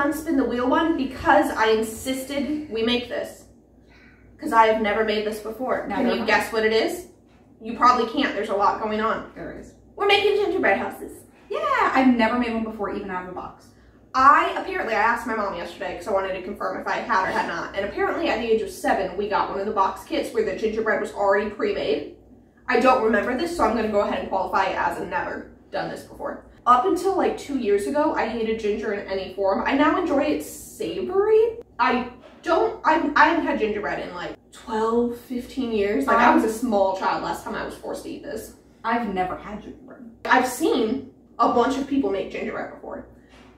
unspin the wheel one because I insisted we make this. Because I have never made this before. Can you guess what it is? You probably can't. There's a lot going on. There is. We're making gingerbread houses. Yeah, I've never made one before, even out of a box. I asked my mom yesterday because I wanted to confirm if I had or had not. And apparently at the age of 7, we got one of the box kits where the gingerbread was already pre-made. I don't remember this, so I'm going to go ahead and qualify it as I've never done this before. Up until like 2 years ago, I hated ginger in any form. I now enjoy it savory. I haven't had gingerbread in like 12, 15 years. Like I was a small child last time I was forced to eat this. I've never had gingerbread. I've seen a bunch of people make gingerbread before.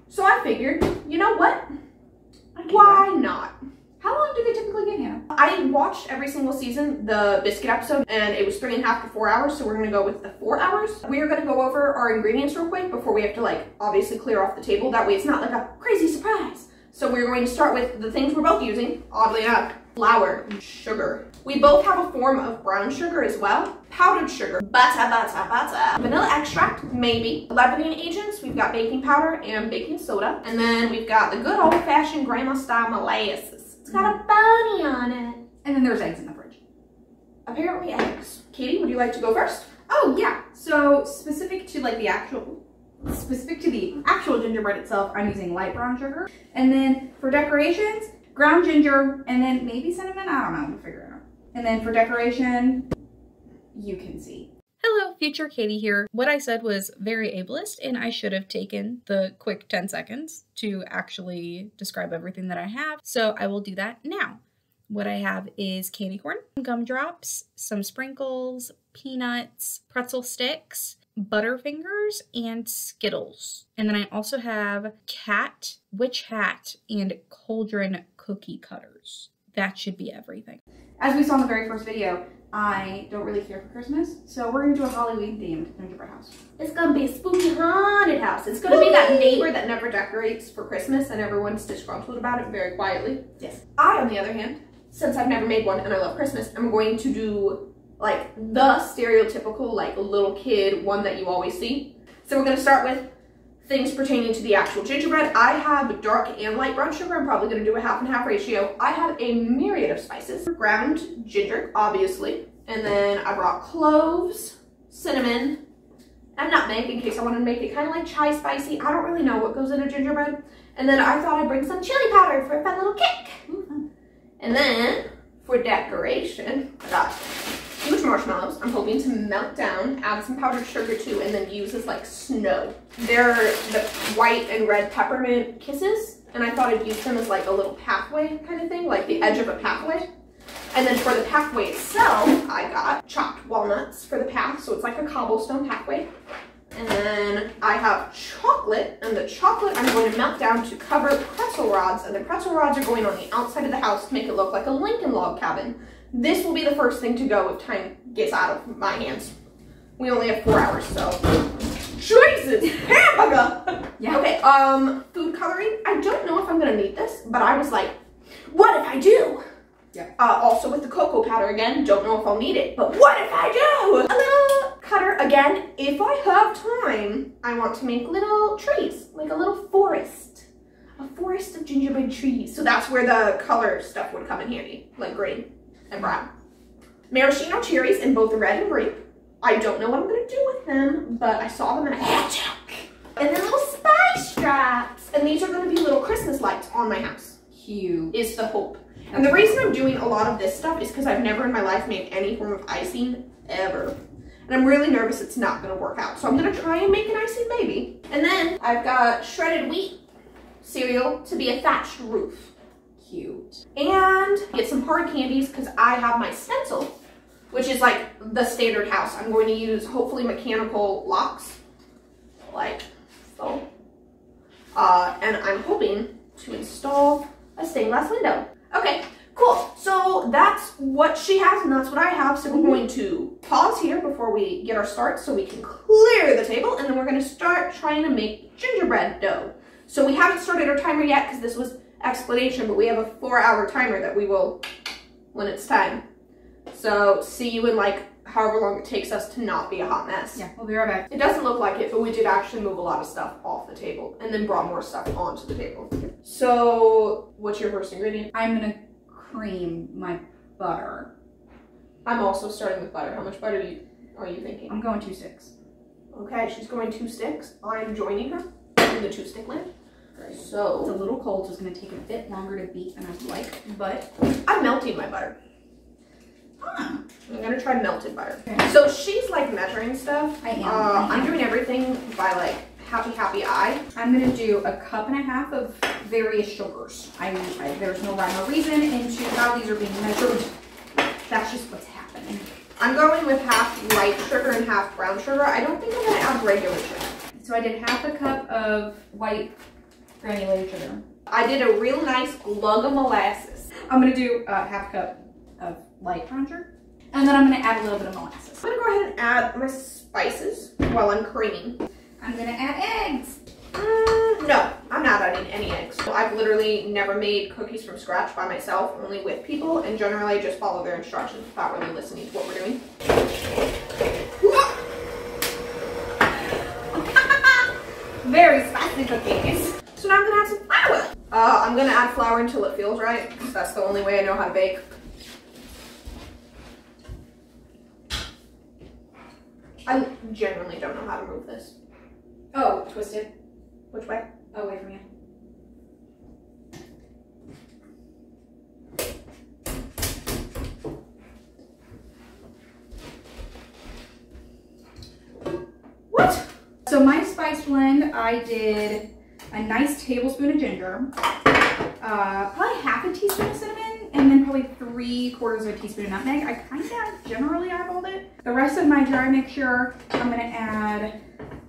So I figured, you know what? Why not? How long do they typically get, Hannah? I watched every single season, the biscuit episode, and it was 3.5 to 4 hours, so we're gonna go with the 4 hours. We're gonna go over our ingredients real quick before we have to like, obviously clear off the table. That way it's not like a crazy surprise. So we're going to start with the things we're both using, oddly enough. Flour, sugar. We both have a form of brown sugar as well. Powdered sugar, butter. Vanilla extract, maybe. Leavening agents, we've got baking powder and baking soda. And then we've got the good old-fashioned grandma-style molasses. It's got a bunny on it. And then there's eggs in the fridge. Apparently eggs. Katie, would you like to go first? Oh yeah, so specific to the actual gingerbread itself, I'm using light brown sugar. And then for decorations, ground ginger, and then maybe cinnamon, I don't know, we'll figure it out. And then for decoration, you can see. Hello, future Katie here. What I said was very ableist, and I should have taken the quick 10 seconds to actually describe everything that I have. So I will do that now. What I have is candy corn, gumdrops, some sprinkles, peanuts, pretzel sticks, Butterfingers, and Skittles. And then I also have cat, witch hat, and cauldron cookie cutters. That should be everything. As we saw in the very first video, I don't really care for Christmas, so we're gonna do a Halloween themed gingerbread house. It's gonna be a spooky haunted house. It's gonna be that neighbor that never decorates for Christmas and everyone's disgruntled about it very quietly. Yes. I, on the other hand, since I've never made one and I love Christmas, I'm going to do like the stereotypical like little kid one that you always see. So we're gonna start with things pertaining to the actual gingerbread. I have dark and light brown sugar. I'm probably gonna do a 50/50 ratio. I have a myriad of spices. Ground ginger, obviously. And then I brought cloves, cinnamon, and nutmeg in case I wanted to make it kind of like chai spicy. I don't really know what goes in a gingerbread. And then I thought I'd bring some chili powder for a fun little kick. And then for decoration, I got huge marshmallows. I'm hoping to melt down, add some powdered sugar too, and then use as like snow. They're the white and red peppermint kisses, and I thought I'd use them as like a little pathway kind of thing, like the edge of a pathway. And then for the pathway itself, I got chopped walnuts for the path, so it's like a cobblestone pathway. And then I have chocolate, and the chocolate I'm going to melt down to cover pretzel rods, and the pretzel rods are going on the outside of the house to make it look like a Lincoln log cabin. This will be the first thing to go if time gets out of my hands. We only have 4 hours, so. Jesus, hamburger! Yeah. Okay, food coloring. I don't know if I'm gonna need this, but I was like, what if I do? Yeah. Also with the cocoa powder again, don't know if I'll need it, but what if I do? A little cutter, again, if I have time, I want to make little trees, like a little forest. A forest of gingerbread trees. So that's where the color stuff would come in handy, like green and brown. Maraschino cherries in both red and green. I don't know what I'm gonna do with them, but I saw them and I had to. And then little spice straps. And these are gonna be little Christmas lights on my house. Cute. Is the hope. And the reason I'm doing a lot of this stuff is because I've never in my life made any form of icing, ever. And I'm really nervous it's not gonna work out. So I'm gonna try and make an icing baby. And then I've got shredded wheat cereal to be a thatched roof. Cute. And get some hard candies because I have my stencil, which is like the standard house. I'm going to use hopefully mechanical locks, like so. And I'm hoping to install a stained glass window. Okay, cool. So that's what she has and that's what I have. So we're going to pause here before we get our start so we can clear the table, and then we're going to start trying to make gingerbread dough. So we haven't started our timer yet because this was explanation, but we have a 4-hour timer that we will when it's time. So see you in like however long it takes us to not be a hot mess. Yeah, we'll be right back. It doesn't look like it, but we did actually move a lot of stuff off the table and then brought more stuff onto the table. So what's your first ingredient? I'm gonna cream my butter. I'm also starting with butter. How much butter are you thinking? I'm going 2 sticks. Okay, she's going 2 sticks. I'm joining her in the 2-stick land. Great. So It's a little cold, so it's gonna take a bit longer to beat than I'd like, but I'm melting my butter. huh. I'm gonna try melted butter. Okay. So she's like measuring stuff. I am. I'm doing everything by like happy eye. I'm gonna do 1.5 cups of various sugars. There's no rhyme or reason into how these are being measured. That's just what's happening. I'm going with half white sugar and half brown sugar. I don't think I'm gonna add regular sugar. So I did 1/2 cup of white granulated sugar. I did a real nice glug of molasses. I'm gonna do 1/2 cup of light brown sugar. And then I'm gonna add a little bit of molasses. I'm gonna go ahead and add my spices while I'm creaming. I'm gonna add eggs. No, I'm not adding any eggs. I've literally never made cookies from scratch by myself, only with people, and generally I just follow their instructions without really listening to what we're doing. Very spicy cookies. So now I'm gonna add some flour. I'm gonna add flour until it feels right, because that's the only way I know how to bake. I generally don't know how to move this. Oh, twist it. Which way? Away from you. What? So my spice blend, I did a nice tablespoon of ginger, probably 1/2 teaspoon of cinnamon, and then probably 3/4 of a teaspoon of nutmeg. I kind of generally eyeballed it. The rest of my dry mixture, I'm gonna add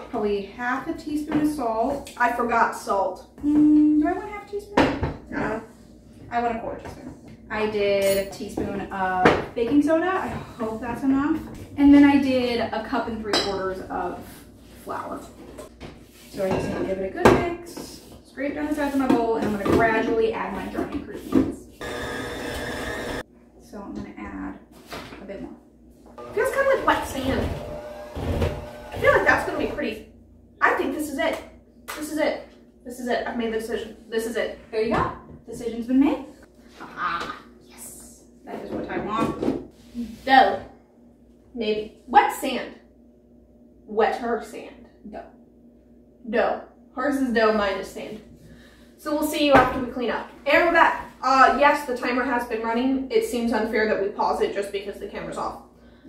probably 1/2 teaspoon of salt. I forgot salt. Do I want 1/2 teaspoon? No. I want 1/4 teaspoon. I did a teaspoon of baking soda. I hope that's enough. And then I did 1 3/4 cups of flour. So I just need to give it a good mix, scrape down the sides of my bowl, and I'm going to gradually add my dry ingredients. So I'm going to add a bit more. Feels kind of like wet sand. I feel like that's going to be pretty. I think this is it. This is it. This is it. I've made the decision. This is it. There you go. Decision's been made. Ah, yes. That is what I want. Dough. Maybe. Wet sand. Wetter sand. Dough. Dough. Hers is dough, mine is sand. So we'll see you after we clean up. And we're back. Yes, the timer has been running. It seems unfair that we pause it just because the camera's off.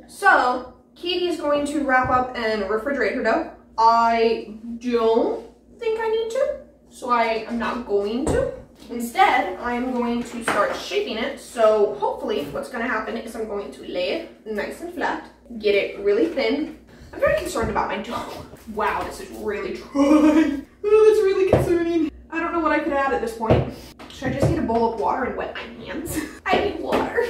So, Katie's going to wrap up and refrigerate her dough. I don't think I need to, so I am not going to. Instead, I am going to start shaping it. So hopefully what's going to happen is I'm going to lay it nice and flat, get it really thin. I'm very concerned about my dough. Wow, this is really dry. Oh, that's really concerning. I don't know what I could add at this point. Should I just get a bowl of water and wet my hands? I need water.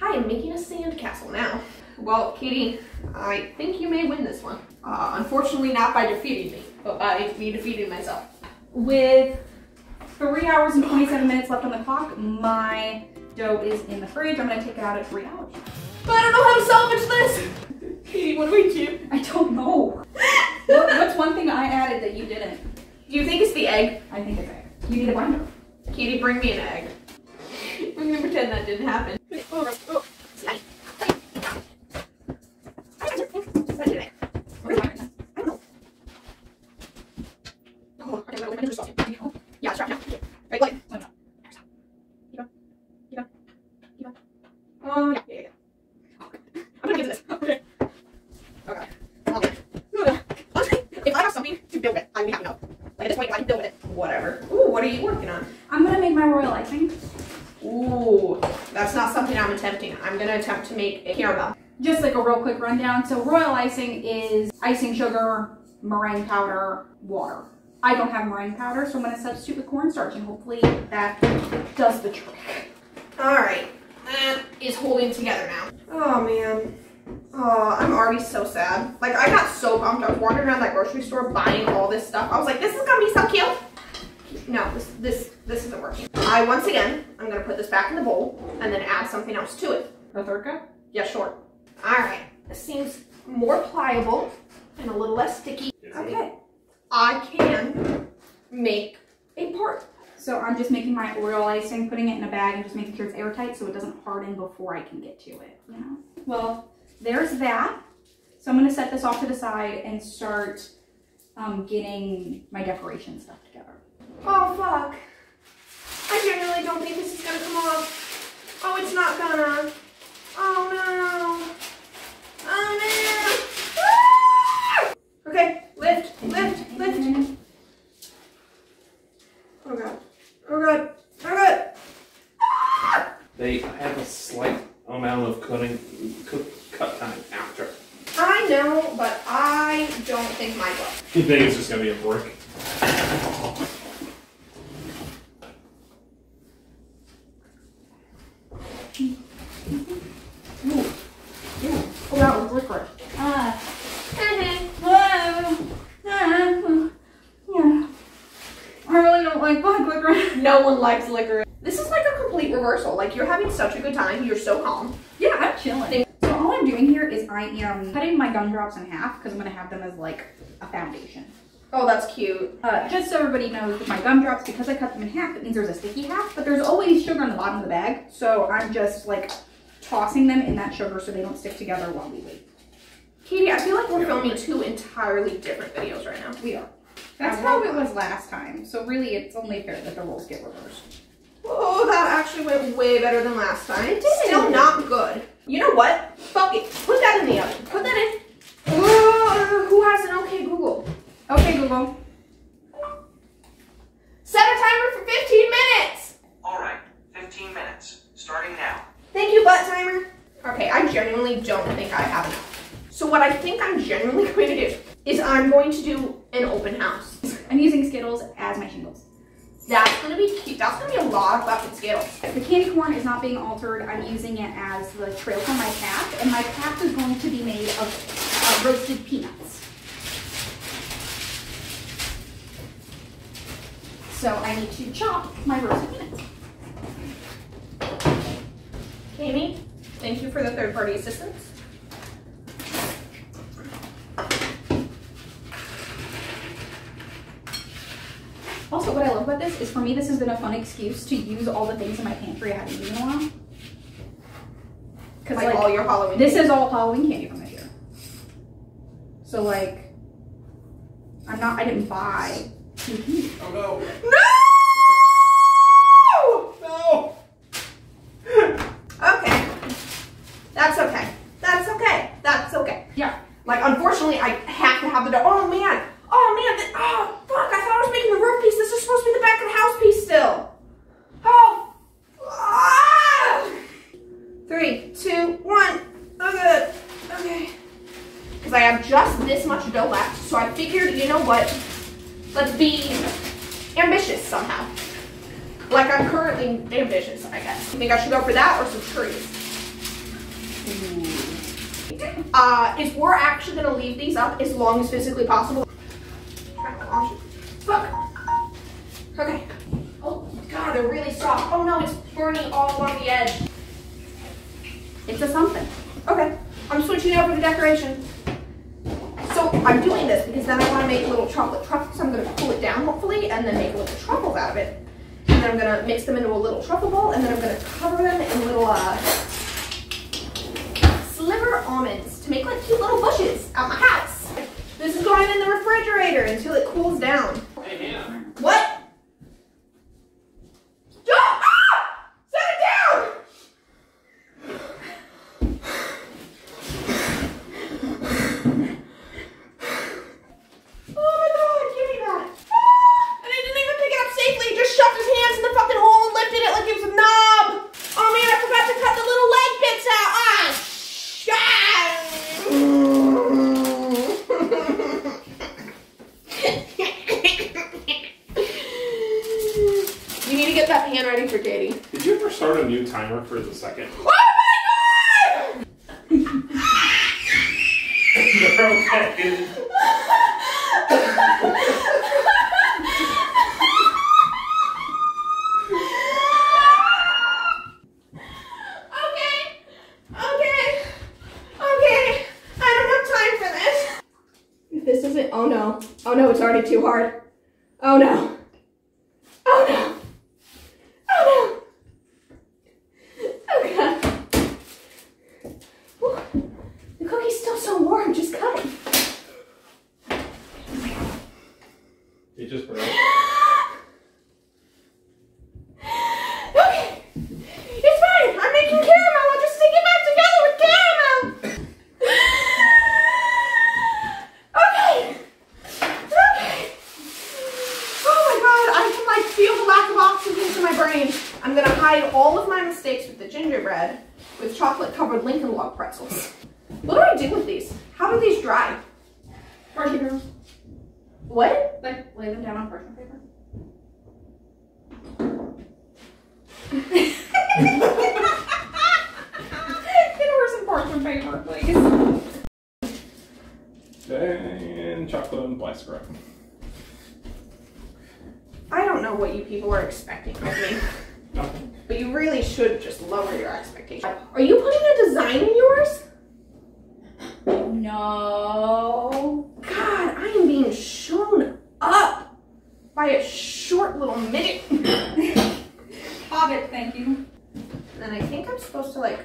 Hi, I'm making a sand castle now. Well, Katie, I think you may win this one. Unfortunately not by defeating me, but by me defeating myself. With 3 hours and 27 minutes left on the clock, my dough is in the fridge. I'm going to take it out at 3 hours. But I don't know how to salvage this. Katie, what do we do? I don't know. What's one thing I added that you didn't? Do you think it's the egg? I think it's egg. You need a blender. Katie, bring me an egg. I'm gonna pretend that didn't happen. Yeah, it's right now. Right, like. Oh, yeah. I'm gonna get to this. Okay. Okay. If I have something to build with, I'm happy now. Like at this point, if I can build with it, whatever. Ooh, what are you working on? I'm gonna make my royal icing. Ooh, that's not something I'm attempting. I'm gonna attempt to make a caramel. Just like a real quick rundown. So royal icing is icing sugar, meringue powder, water. I don't have meringue powder, so I'm gonna substitute with cornstarch, and hopefully that does the trick. All right, that is holding together now. Oh man. Oh, I'm already so sad. Like, I got so pumped. I was wandering around that grocery store buying all this stuff. I was like, this is gonna be so cute. No, this isn't working. Once again, I'm gonna put this back in the bowl and then add something else to it. The third cup? Yeah, sure. All right, this seems more pliable and a little less sticky. Okay, I can make a part. So I'm just making my Oreo icing, putting it in a bag, and just making sure it's airtight so it doesn't harden before I can get to it, you know? Well, there's that. So I'm gonna set this off to the side and start getting my decoration stuff together. Oh, fuck. I genuinely don't think this is gonna come off. Oh, it's not gonna. Oh, no. Oh, no. Ah! Okay, lift, lift, lift. Oh, God. Oh, God. Oh, God. Ah! They have a slight amount of cut time after. I know, but I don't think mine will. You think it's just gonna be a brick? Oh, that was licorice. Yeah. I really don't like black licorice. No one likes licorice. This is like a complete reversal. Like, you're having such a good time. You're so calm. Yeah, I'm chilling. So all I'm doing here is I am cutting my gumdrops in half because I'm going to have them as like a foundation. Oh, that's cute. Just so everybody knows, with my gumdrops, because I cut them in half, it means there's a sticky half, but there's always sugar in the bottom of the bag. So I'm just like tossing them in that sugar so they don't stick together while we wait. Katie, I feel like we're filming two entirely different videos right now. We are. That's how it was last time. So really, it's only fair that the roles get reversed. Oh, that actually went way better than last time. It's still not good. You know what? Fuck it. Put that in the oven. Put that in. Who has an okay Google? Okay, Google. Set a timer for 15 minutes. All right, 15 minutes, starting now. Thank you, butt timer. Okay, I genuinely don't think I have enough. So what I think I'm genuinely going to do is I'm going to do an open house. I'm using Skittles as my shingles. That's going to be cute. That's going to be a lot of fucking Skittles. The candy corn is not being altered. I'm using it as the trail for my path, and my path is going to be made of roasted peanuts. So I need to chop my roasted peanuts. Amy, thank you for the third-party assistance. Also, what I love about this is, for me, this has been a fun excuse to use all the things in my pantry I haven't used in a while. Because, Like all your Halloween this candy. is all Halloween candy from this year. So, like, I didn't buy new candy. Oh no. No! No! Okay. That's okay. That's okay. That's okay. Yeah. Like, unfortunately, I have to have the dough. Oh, man. Oh, man. Oh, fuck. I thought I was making the roof piece. This is supposed to be the back of the house piece still. Oh. Ah! 3, 2, 1. Oh, good. Okay. Because I have just this much dough left. So I figured, you know what? Let's be ambitious somehow. Like I'm currently ambitious, I guess. You think I should go for that or some trees? Is we're actually gonna leave these up as long as physically possible. Fuck. Okay. Oh God, they're really soft. Oh no, it's burning all along the edge. It's a something. Okay, I'm switching over to decoration. So I'm doing this because then I want to make little chocolate truffles. I'm going to cool it down hopefully and then make little truffles out of it. And then I'm going to mix them into a little truffle bowl and then I'm going to cover them in little sliver almonds to make like cute little bushes out my house. This is going in the refrigerator until it cools down. Hey, Hannah. What? Ah! Set it down! Oh my God, give me that. Ah! And he didn't even pick it up safely. He just shoved his hands in the fucking hole and lifted it like it was a knob. Oh man, I forgot to cut the little leg bits out. You need to get that pan ready for Katie. Did you ever start a new timer for the second? Oh my God! They're okay. Okay. isn't, oh no. Oh no, it's already too hard. Oh no. Oh no. Oh no. Oh god. Whew. The cookie's still so warm, just cut it. It just broke. Okay. It's fine. I'm making caramel. I'll just stick it back together with caramel. Okay. Okay. Oh my god, I can like feel the lack of oxygen to my brain. I'm gonna hide all of my mistakes with the gingerbread with chocolate covered Lincoln Log pretzels. What do I do with these? How do these dry? Parchment paper. What? Like, lay them down on parchment paper. Get her some parchment paper, please. And chocolate and plastic wrap. I don't know what you people are expecting of me. Nothing. But you really should just lower your expectations. Are you putting a design in yours? No. God, I am being shown up by a short little midget. Hobbit, thank you. And I think I'm supposed to like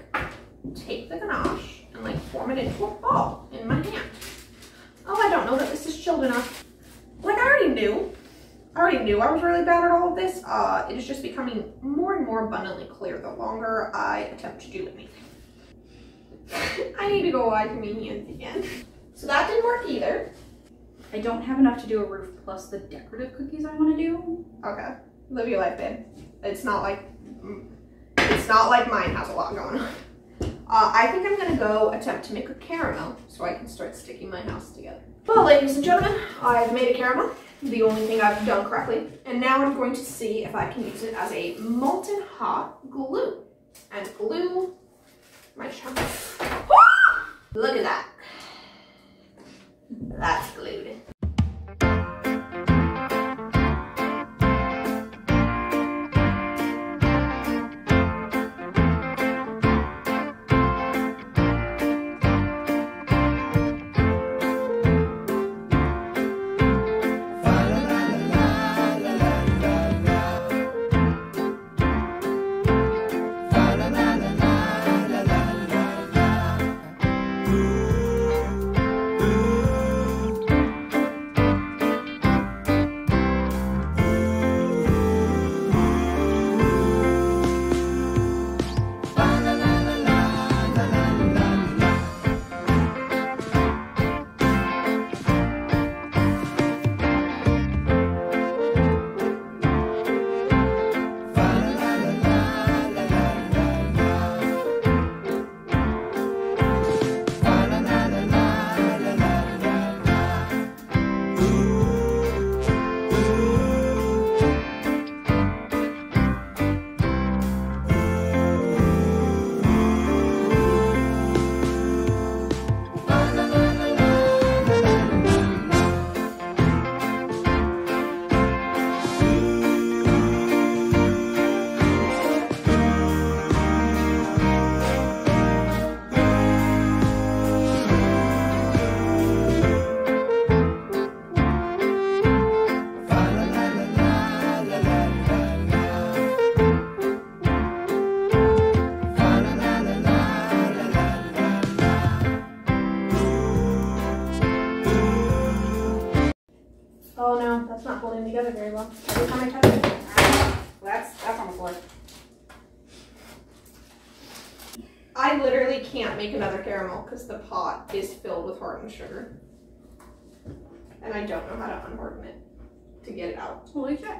take the ganache and like form it into a ball in my hand. Oh, I don't know that this is chilled enough. Like I already knew I was really bad at all of this. It is just becoming more and more abundantly clear the longer I attempt to do anything. I need to go wash my hands again. So that didn't work either. I don't have enough to do a roof plus the decorative cookies I want to do. Okay, live your life, babe. It's not like mine has a lot going on. I think I'm gonna go attempt to make a caramel so I can start sticking my house together. Well, ladies and gentlemen, I've made a caramel, the only thing I've done correctly, and now I'm going to see if I can use it as a molten hot glue and glue my chocolate. Look at that. That's glued. Oh no, that's not holding together very well. Every time I touch it. That's on the floor. I literally can't make another caramel because the pot is filled with hardened sugar. And I don't know how to unharden it to get it out. Holy shit.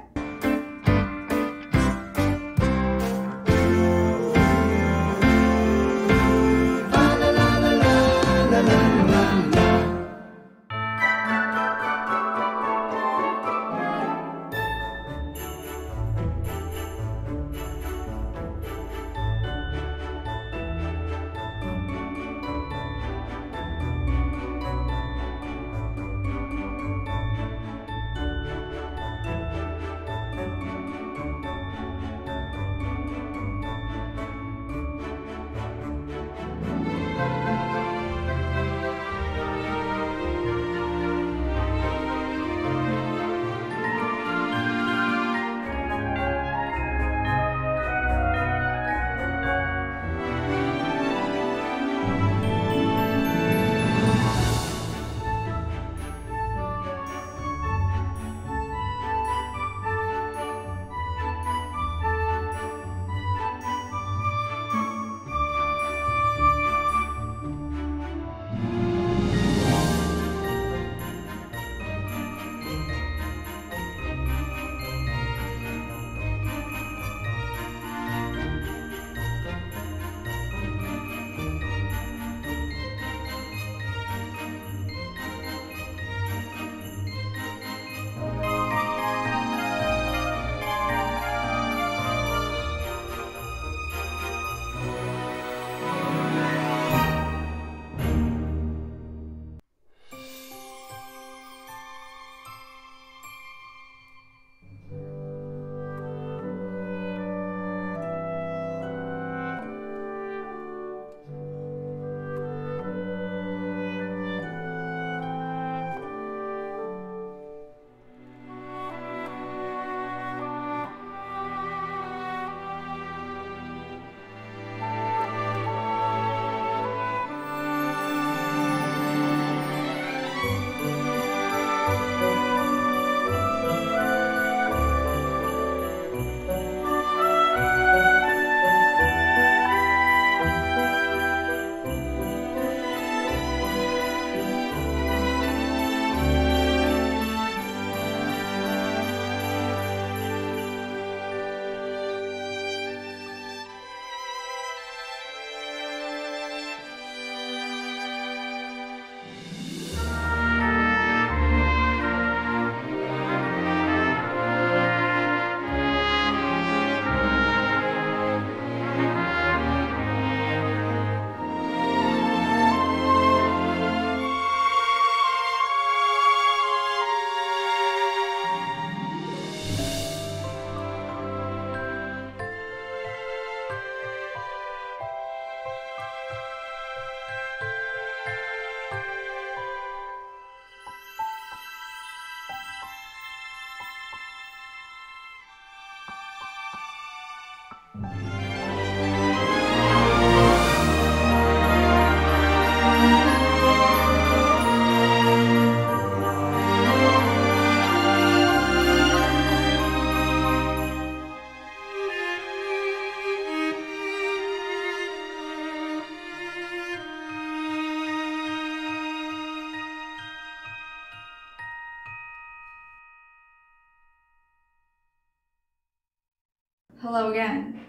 Hello again.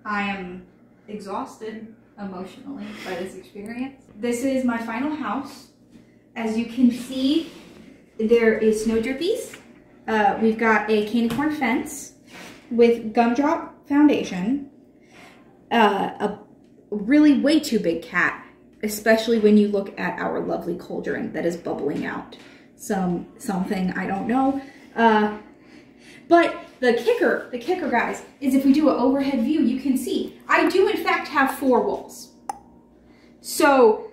I am exhausted emotionally by this experience. This is my final house. As you can see, there is snow drippies. We've got a candy corn fence with gumdrop foundation. A really way too big cat, especially when you look at our lovely cauldron that is bubbling out something I don't know. But the kicker, guys, is if we do an overhead view, you can see I do in fact have 4 walls. So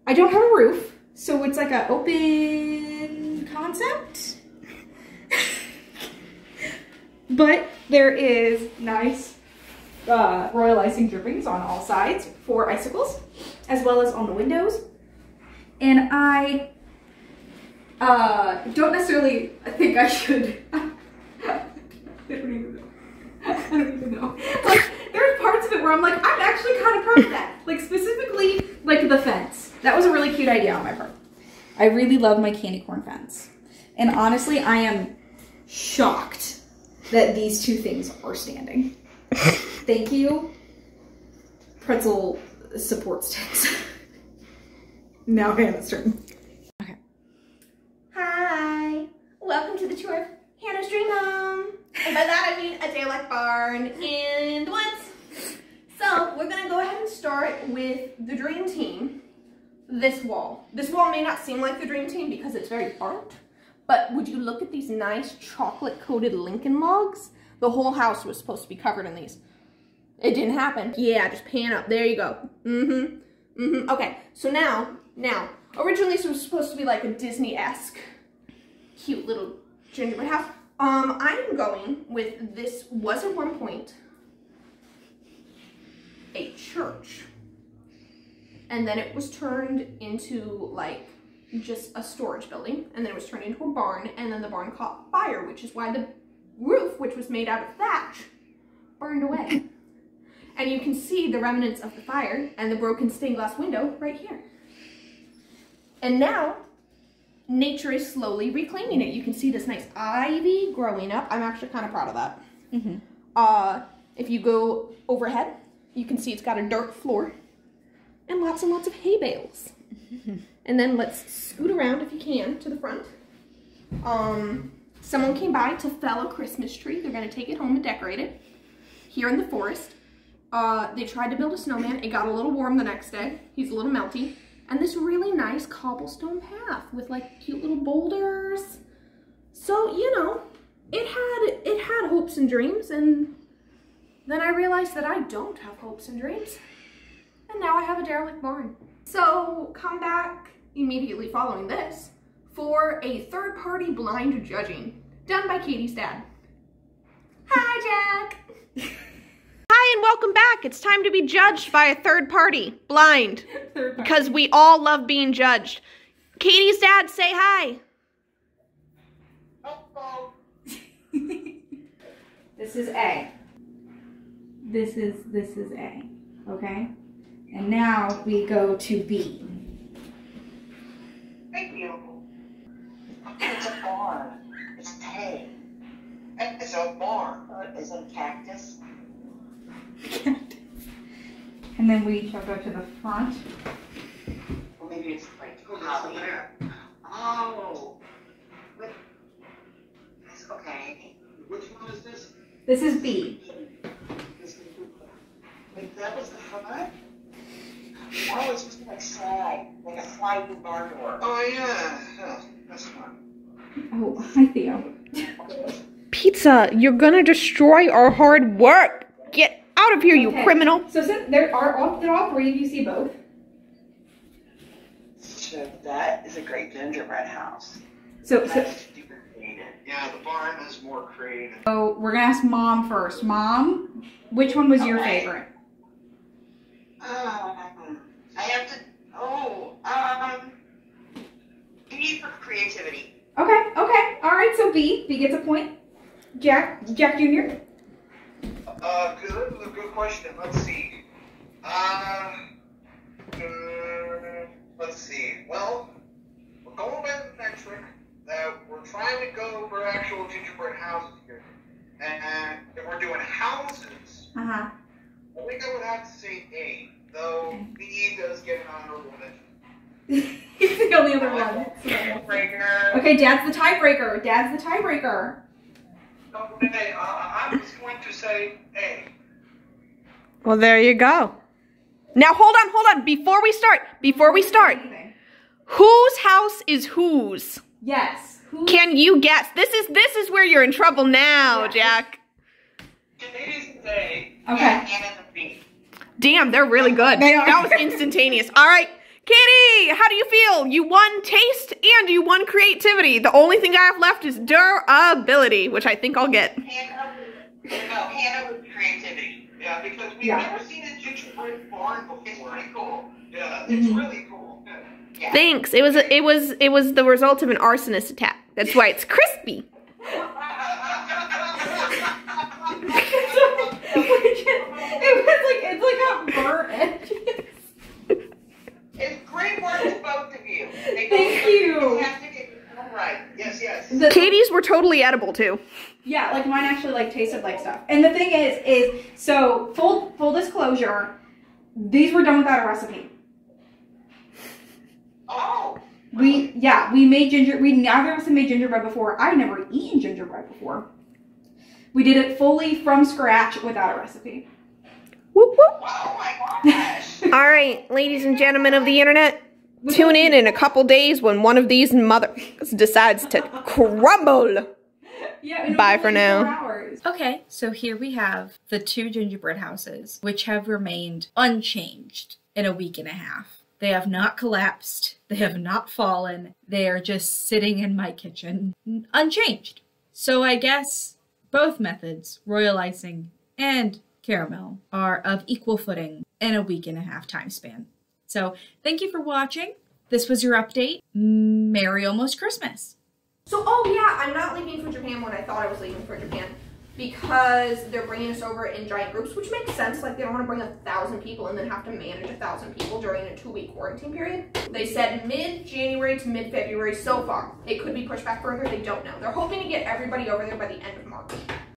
I don't have a roof, so it's like an open concept. But there is nice royal icing drippings on all sides for icicles, as well as on the windows. And I don't necessarily think I should. I don't even know. Like, there's parts of it where I'm like, I'm actually kind of proud of that. Like, specifically, like the fence. That was a really cute idea on my part. I really love my candy corn fence. And honestly, I am shocked that these 2 things are standing. Thank you, pretzel support sticks. Now Hannah's turn. Okay. Hi, welcome to the tour of Hannah's dream home. And by that I mean a daylight barn in the woods. So we're gonna go ahead and start with the dream team. This wall. This wall may not seem like the dream team because it's very burnt, but would you look at these nice chocolate coated Lincoln logs? The whole house was supposed to be covered in these. It didn't happen. Yeah, just pan up. There you go. Okay, so now, originally this was supposed to be like a Disney-esque cute little gingerbread house. I'm going with, this was at one point a church. And then it was turned into like just a storage building. And then it was turned into a barn. And then the barn caught fire, which is why the roof, which was made out of thatch, burned away. And you can see the remnants of the fire and the broken stained glass window right here. And now, nature is slowly reclaiming it. You can see this nice ivy growing up. I'm actually kind of proud of that. If you go overhead, you can see it's got a dirt floor and lots of hay bales. And then let's scoot around if you can to the front. Someone came by to fell a Christmas tree. They're gonna take it home and decorate it here in the forest. They tried to build a snowman. It got a little warm the next day. He's a little melty. And this really nice cobblestone path with like cute little boulders. So, you know, it had hopes and dreams, and then I realized that I don't have hopes and dreams. And now I have a derelict barn. So come back immediately following this for a third-party blind judging done by Katie's dad. Hi, Jack. Hi and welcome back. It's time to be judged by a third party, blind, because we all love being judged. Katie's dad, say hi. Hello. This is A. This is A. Okay? And now we go to B. Thank you. It's a barn. It's hay. It's a barn. It's a cactus. And then we shall go to the front. Or maybe it's like holly. Oh. Okay. Which one is this? This is B. Wait, that was the front? Oh, it's just like slide. Like a sliding barn door. Oh, yeah. Oh, that's fun. Oh, hi, Theo. Pizza, you're gonna destroy our hard work. Get out of here, you criminal. So since did all 3 of you see both? So that is a great gingerbread house. So Super creative. Yeah, the barn is more creative. So we're gonna ask Mom first. Mom, which one was your favorite? I have to. B for creativity. Okay. All right. So B gets a point. Jack Jr. Good question. Let's see. Let's see. Well, we're going by the metric that we're trying to go for actual gingerbread houses here. And if we're doing houses, Uh-huh. I think I would have to say A, though B does get an honorable mention. He's the only other one. Tiebreaker. Okay, Dad's the tiebreaker. Dad's the tiebreaker. Okay, I was going to say A. Well, there you go. Now, hold on. Before we start, whose house is whose? Yes. Can you guess? This is where you're in trouble now, Jack. Katie's is A. Okay. And Anna's a B. Damn, they're really good. They are. That was instantaneous. All right, Katie, how do you feel? You won taste and you won creativity. The only thing I have left is durability, which I think I'll get. Hannah was creativity. Yeah, because we've never seen a gingerbread barn before. It's pretty cool. Yeah, it's really cool. Yeah. Thanks. It was the result of an arsonist attack. That's why it's crispy. It's like a burnt edges. It's great work to both of you. Thank you. Have to get it all right. Yes. Katie's were totally edible too. Yeah, like mine actually like tasted like stuff. And the thing is so full disclosure, these were done without a recipe. Oh. We made neither of us had made gingerbread before. I'd never eaten gingerbread before. We did it fully from scratch without a recipe. Whoop whoop. Oh my gosh. All right, ladies and gentlemen of the internet, tune in a couple days when one of these mothers decides to crumble. Yeah, bye for now. 4 hours. Okay, so here we have the 2 gingerbread houses, which have remained unchanged in a week and a half. They have not collapsed. They have not fallen. They are just sitting in my kitchen, unchanged. So I guess both methods, royal icing and caramel, are of equal footing in a week and a half time span. So thank you for watching. This was your update. Merry almost Christmas. So, oh yeah, I'm not leaving for Japan when I thought I was leaving for Japan because they're bringing us over in giant groups, which makes sense. Like, they don't want to bring 1,000 people and then have to manage 1,000 people during a 2-week quarantine period. They said mid-January to mid-February so far. It could be pushed back further. They don't know. They're hoping to get everybody over there by the end of March.